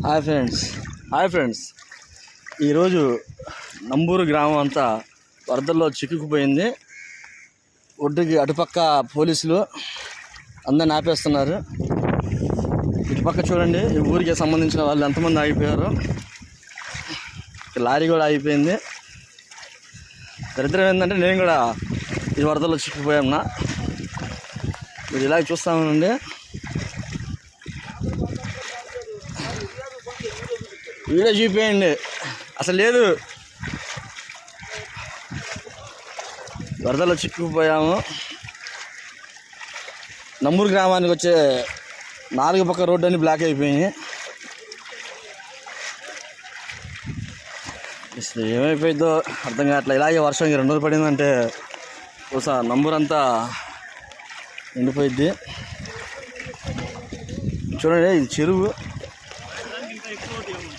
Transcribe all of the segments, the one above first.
Hi friends ఈరోజు నంబూరు గ్రామం అంతా వరదల్లో చిక్కుకుపోయింది. ఒడ్డుకి అటుపక్క పోలీసులు అందరిని ఆపేస్తున్నారు. ఇటుపక్క చూడండి, ఈ ఊరికి సంబంధించిన వాళ్ళు ఎంతమంది ఆగిపోయారు. లారీ కూడా ఆగిపోయింది. దరిద్రం ఏంటంటే నేను కూడా ఈ వరదల్లో చిక్కుపోయామన్నా. మీరు ఇలాగ చూస్తామండి. వీడియో చూపేయండి. అసలు లేదు, వరదలో చిక్కుకుపోయాము. నంబూరు గ్రామానికి వచ్చే 4 పక్క రోడ్డు అన్ని బ్లాక్ అయిపోయినాయి. అసలు ఏమైపోయిందో అర్థం కావట్లేదు. ఇలాగే వర్షం 2 రోజులు పడిందంటే ఒకసారి నంబూరు అంతా నిండిపోయిద్ది. చూడండి, ఇది చెరువు.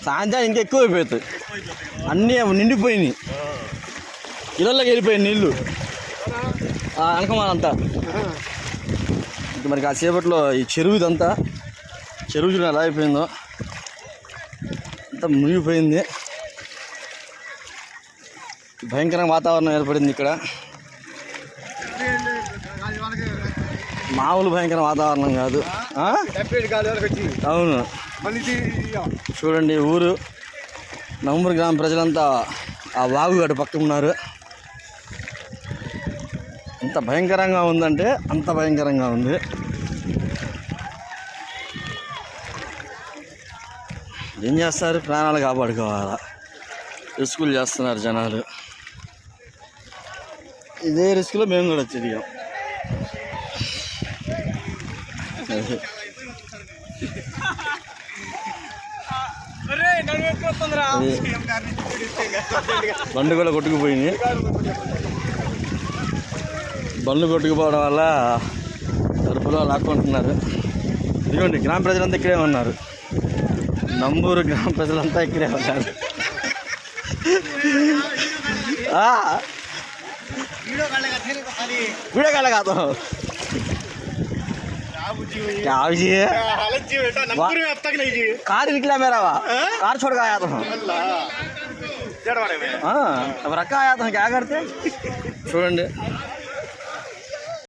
సాయంత్రం ఇంకా ఎక్కువ అయిపోతాయి. అన్నీ నిండిపోయినాయి, ఇళ్ళకి వెళ్ళిపోయాయి నీళ్ళు అనకమానంతా. ఇంకా మరి కాసేపట్లో ఈ చెరువు ఇదంతా చెరువు చూడ ఎలా అయిపోయిందో, అంతా మునిగిపోయింది. భయంకరంగా వాతావరణం ఏర్పడింది ఇక్కడ. మామూలు భయంకర వాతావరణం కాదు. అవును, చూడండి ఊరు నంబూరు గ్రామ ప్రజలంతా ఆ వాగు అటు పక్క ఉన్నారు. ఎంత భయంకరంగా ఉందంటే అంత భయంకరంగా ఉంది. ఏం చేస్తారు, ప్రాణాలు కాపాడుకోవాలా, రిస్కులు చేస్తున్నారు జనాలు. ఇదే రిస్కులో మేము కూడా తిరిగాం. బండ్లు కూడా కొట్టుకుపోయింది. బండ్లు కొట్టుకుపోవడం వల్ల కడుపులో లాక్కుంటున్నారు. ఇదిగోండి, గ్రామ ప్రజలంతా ఇక్కడే ఉన్నారు. నంబూరు గ్రామ ప్రజలంతా ఇక్కడే ఉన్నారు. వీడియో కాల్ కాదు, कार निकला मेरा, कार छोड़ के आया था। अब रखा आया था, क्या करते చూడండి.